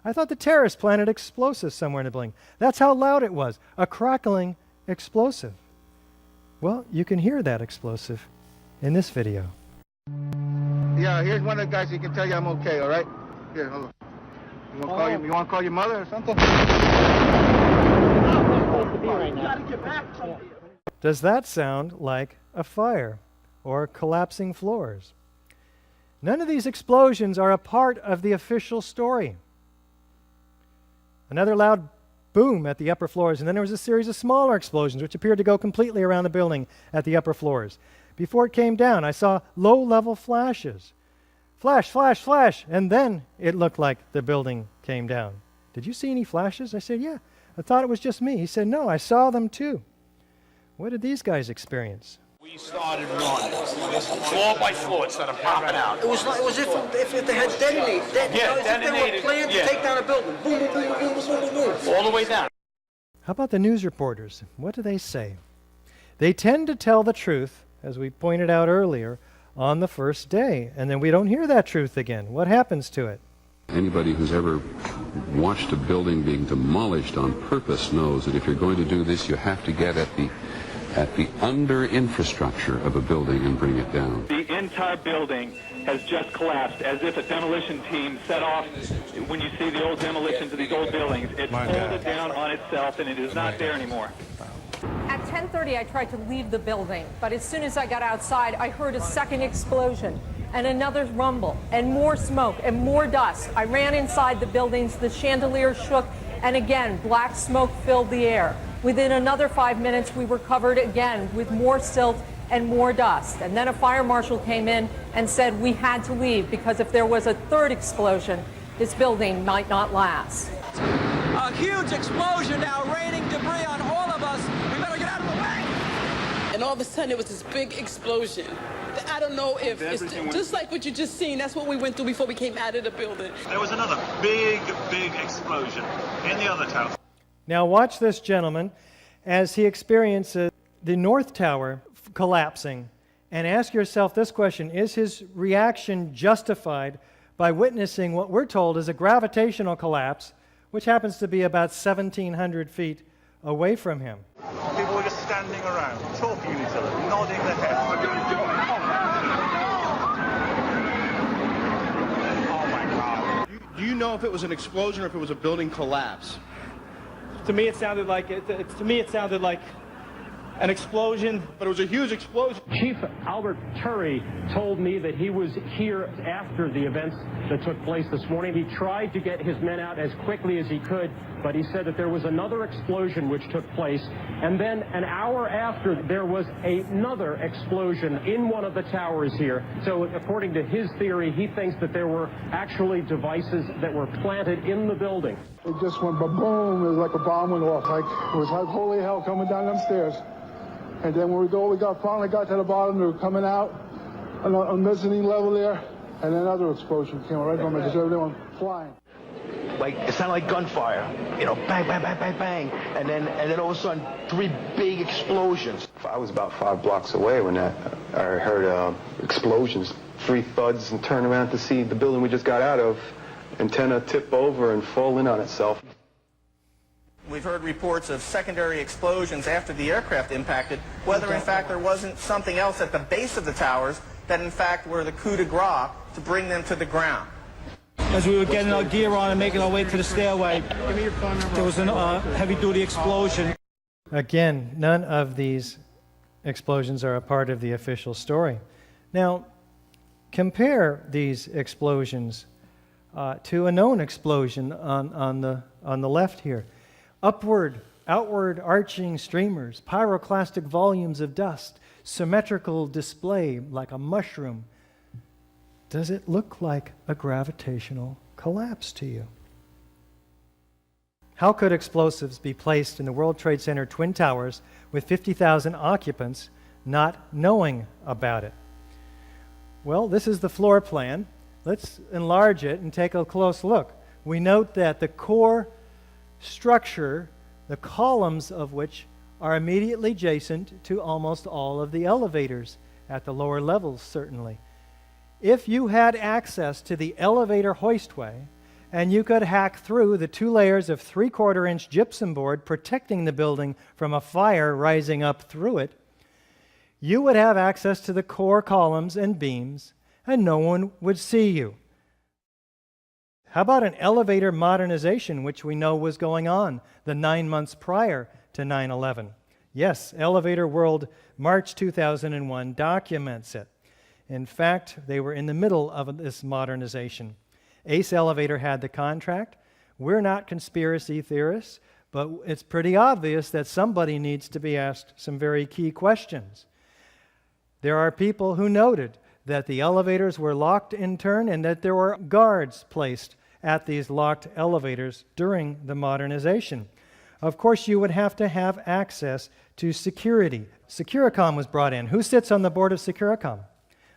I thought the terrorists planted explosives somewhere in the building. That's how loud it was, a crackling explosive. Well, you can hear that explosive in this video. Yeah, here's one of the guys who can tell you I'm okay, all right? Here, hold on. You want to call your mother or something? Does that sound like a fire or collapsing floors? None of these explosions are a part of the official story. Another loud boom at the upper floors, and then there was a series of smaller explosions which appeared to go completely around the building at the upper floors. Before it came down, I saw low-level flashes. Flash, flash, flash, and then it looked like the building came down. Did you see any flashes? I said, yeah. I thought it was just me. He said, no, I saw them too. What did these guys experience? We started running, floor by floor, instead of popping out. It was like it was if they had detonated. Detonated. If they were planned to take down a building. Boom, boom, boom, boom, boom, boom, boom. All the way down. How about the news reporters? What do they say? They tend to tell the truth, as we pointed out earlier, on the first day, and then we don't hear that truth again. What happens to it? Anybody who's ever watched a building being demolished on purpose knows that if you're going to do this, you have to get at the under infrastructure of a building and bring it down. The entire building has just collapsed, as if a demolition team set off. When you see the old demolition to these old buildings, it folded down on itself, and it is not there anymore. At 10:30, I tried to leave the building, but as soon as I got outside, I heard a second explosion and another rumble and more smoke and more dust. I ran inside the buildings, the chandelier shook, and again, black smoke filled the air. Within another 5 minutes, we were covered again with more silt and more dust. And then a fire marshal came in and said we had to leave because if there was a third explosion, this building might not last. A huge explosion now raining debris on all of us. We better get out of the way. And all of a sudden, it was this big explosion. I don't know if it's just like what you just seen. That's what we went through before we came out of the building. There was another big explosion in the other tower. Now watch this gentleman as he experiences the North Tower collapsing, and ask yourself this question: is his reaction justified by witnessing what we're told is a gravitational collapse, which happens to be about 1,700 feet away from him? People were just standing around, talking to each other, nodding their heads. Oh my God. Do you know if it was an explosion or if it was a building collapse? To me, it sounded like an explosion. But it was a huge explosion. Chief Albert Turry told me that he was here after the events that took place this morning. He tried to get his men out as quickly as he could, but he said that there was another explosion which took place, and then an hour after, there was another explosion in one of the towers here. So according to his theory, he thinks that there were actually devices that were planted in the building. It just went ba-boom. It was like a bomb went off. It was like holy hell coming down them stairs. And then when we finally got to the bottom, we were coming out on the mezzanine level there, and another explosion came right from it, just everyone flying. Like, it sounded like gunfire, you know, bang, bang, bang, bang, bang, and then all of a sudden, 3 big explosions. I was about 5 blocks away when I heard explosions, 3 thuds, and turned around to see the building we just got out of, antenna tip over and fall in on itself. We've heard reports of secondary explosions after the aircraft impacted, whether in fact there wasn't something else at the base of the towers that in fact were the coup de grace to bring them to the ground. As we were getting our gear on and making our way to the stairway, there was a heavy-duty explosion. Again, none of these explosions are a part of the official story. Now, compare these explosions to a known explosion on the left here. Outward arching streamers, pyroclastic volumes of dust, symmetrical display like a mushroom. Does it look like a gravitational collapse to you? How could explosives be placed in the World Trade Center Twin Towers with 50,000 occupants not knowing about it? Well, this is the floor plan. Let's enlarge it and take a close look. We note that the core structure, the columns of which are immediately adjacent to almost all of the elevators at the lower levels, certainly. If you had access to the elevator hoistway and you could hack through the 2 layers of 3/4-inch gypsum board protecting the building from a fire rising up through it, you would have access to the core columns and beams, and no one would see you. How about an elevator modernization, which we know was going on the 9 months prior to 9/11? Yes, Elevator World, March 2001, documents it. In fact, they were in the middle of this modernization. Ace Elevator had the contract. We're not conspiracy theorists, but it's pretty obvious that somebody needs to be asked some very key questions. There are people who noted that the elevators were locked in turn and that there were guards placed at these locked elevators during the modernization. Of course, you would have to have access to security. Securicom was brought in. Who sits on the board of Securicom?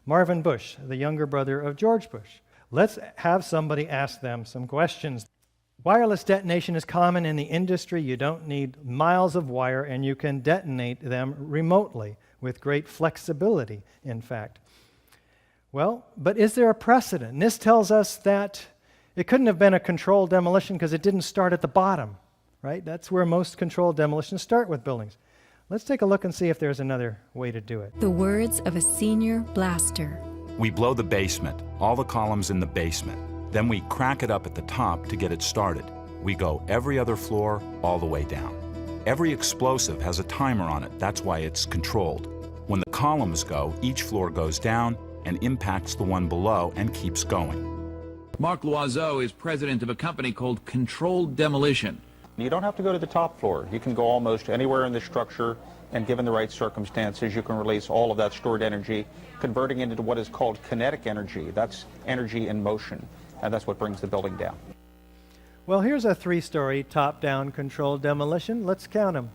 Marvin Bush, the younger brother of George Bush. Let's have somebody ask them some questions. Wireless detonation is common in the industry. You don't need miles of wire, and you can detonate them remotely with great flexibility, in fact. Well, but is there a precedent? And this tells us that it couldn't have been a controlled demolition because it didn't start at the bottom, right? That's where most controlled demolitions start with buildings. Let's take a look and see if there's another way to do it. The words of a senior blaster. We blow the basement, all the columns in the basement. Then we crack it up at the top to get it started. We go every other floor all the way down. Every explosive has a timer on it. That's why it's controlled. When the columns go, each floor goes down and impacts the one below and keeps going. Mark Loiseau is president of a company called Controlled Demolition. You don't have to go to the top floor. You can go almost anywhere in the structure, and given the right circumstances, you can release all of that stored energy, converting it into what is called kinetic energy. That's energy in motion, and that's what brings the building down. Well, here's a 3-story top-down controlled demolition. Let's count them.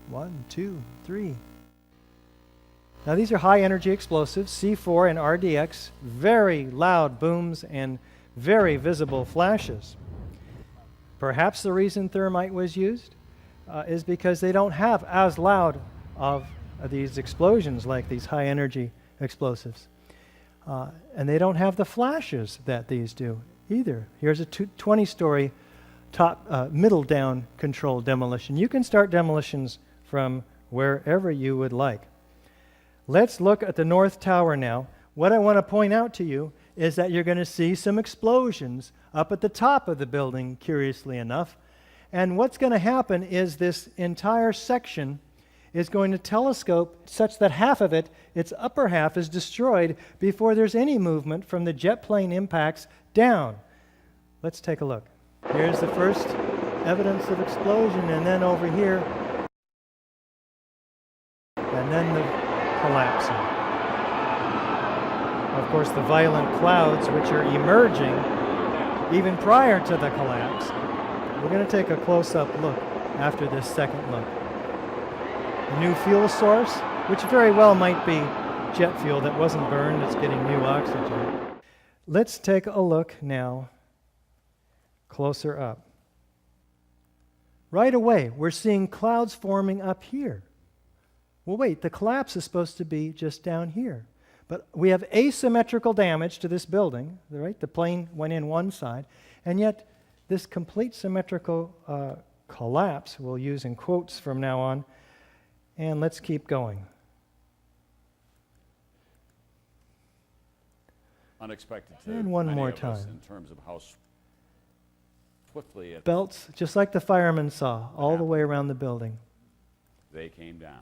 1, 2, 3. Now, these are high-energy explosives, C4 and RDX, very loud booms and very visible flashes. Perhaps the reason thermite was used is because they don't have as loud of these explosions like these high-energy explosives. And they don't have the flashes that these do either. Here's a 20-story middle-down controlled demolition. You can start demolitions from wherever you would like. Let's look at the North Tower now. What I want to point out to you is that you're going to see some explosions up at the top of the building, curiously enough. And what's going to happen is this entire section is going to telescope such that half of it, its upper half, is destroyed before there's any movement from the jet plane impacts down. Let's take a look. Here's the first evidence of explosion, and then over here, and then the collapsing. Of course, the violent clouds which are emerging even prior to the collapse. We're going to take a close-up look after this second look. The new fuel source, which very well might be jet fuel that wasn't burned, it's getting new oxygen. Let's take a look now closer up. Right away, we're seeing clouds forming up here. Well, wait, the collapse is supposed to be just down here. But we have asymmetrical damage to this building, right? The plane went in one side, and yet this complete symmetrical collapse, we'll use in quotes from now on, and let's keep going. Unexpected to And one many more of us time. in terms of how swiftly Belts, just like the firemen saw, all the way around the building. they came down.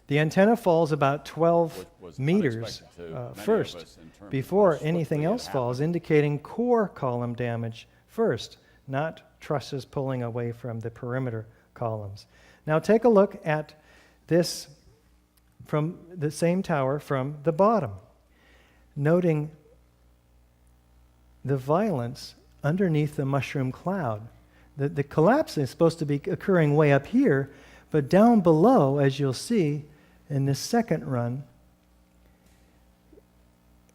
The antenna falls about 12 was meters unexpected to many of first us in terms of before how anything swiftly it else falls, indicating core column damage first, not trusses pulling away from the perimeter columns. Now take a look at this from the same tower from the bottom, noting the violence underneath the mushroom cloud. The collapse is supposed to be occurring way up here, but down below, as you'll see in this second run,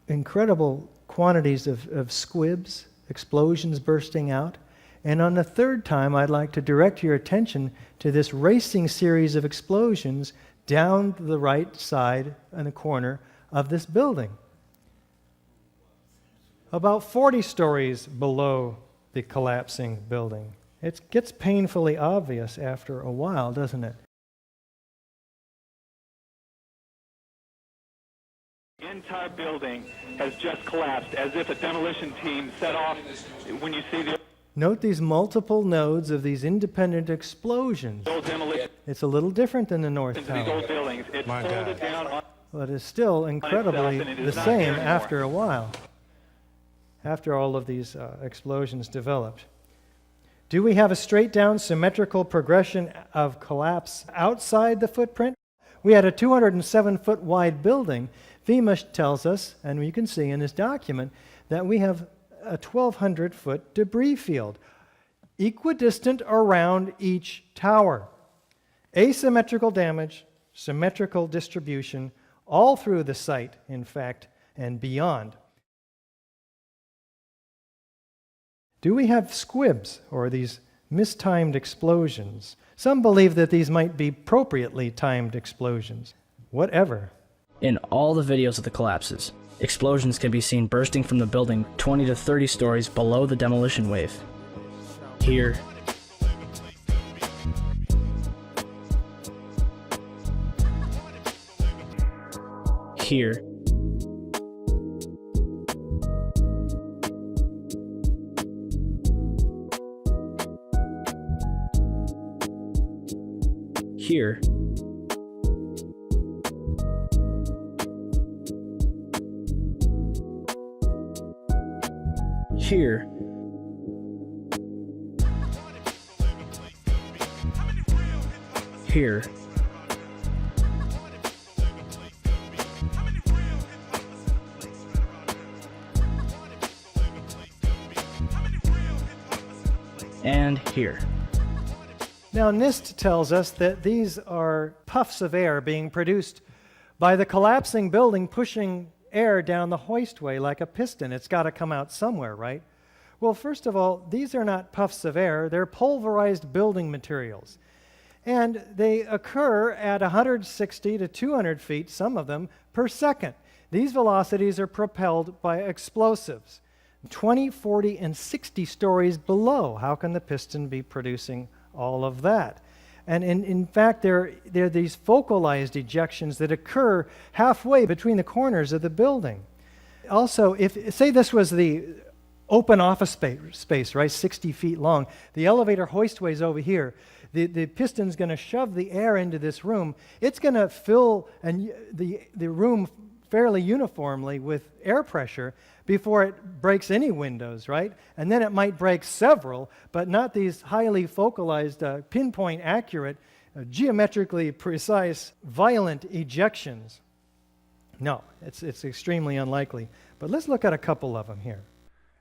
incredible quantities of squibs, explosions bursting out. And on the third time, I'd like to direct your attention to this racing series of explosions down the right side in the corner of this building. about 40 stories below the collapsing building. It gets painfully obvious after a while, doesn't it? The entire building has just collapsed, as if a demolition team set off. When you see the Note these multiple nodes of these independent explosions. old demolition It's a little different than the North into these Tower, old buildings, it folded down on but it's still incredibly and it the is not same there anymore. after a while, after all of these explosions developed. Do we have a straight-down symmetrical progression of collapse outside the footprint? We had a 207-foot wide building. FEMA tells us, and you can see in this document, that we have a 1,200-foot debris field, equidistant around each tower. Asymmetrical damage, symmetrical distribution, all through the site, in fact, and beyond. Do we have squibs, or these mistimed explosions? Some believe that these might be appropriately timed explosions. Whatever. In all the videos of the collapses, explosions can be seen bursting from the building 20 to 30 stories below the demolition wave. Here, here, here, here, here, and here. Now, NIST tells us that these are puffs of air being produced by the collapsing building pushing air down the hoistway like a piston. It's got to come out somewhere, right? Well, first of all, these are not puffs of air. They're pulverized building materials. And they occur at 160 to 200 feet, some of them, per second. These velocities are propelled by explosives. 20, 40, and 60 stories below. How can the piston be producing all of that? And in fact, there are these focalized ejections that occur halfway between the corners of the building. Also, if say this was the open office space, right, 60 feet long, the elevator hoistway is over here. The piston's going to shove the air into this room. It's going to fill the room fairly uniformly with air pressure before it breaks any windows, right? And then it might break several, but not these highly focalized, pinpoint accurate, geometrically precise, violent ejections. No, it's extremely unlikely. But let's look at a couple of them here.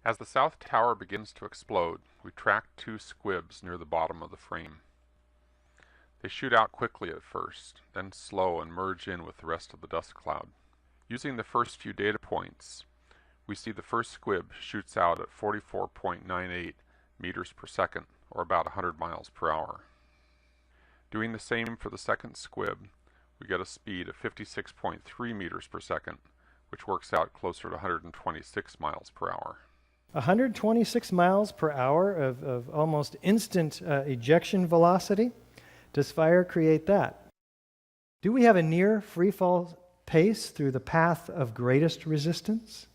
As the South Tower begins to explode, we track two squibs near the bottom of the frame. They shoot out quickly at first, then slow and merge in with the rest of the dust cloud. Using the first few data points, we see the first squib shoots out at 44.98 meters per second, or about 100 miles per hour. Doing the same for the second squib, we get a speed of 56.3 meters per second, which works out closer to 126 miles per hour. 126 miles per hour of almost instant ejection velocity. Does fire create that? Do we have a near free fall pace through the path of greatest resistance?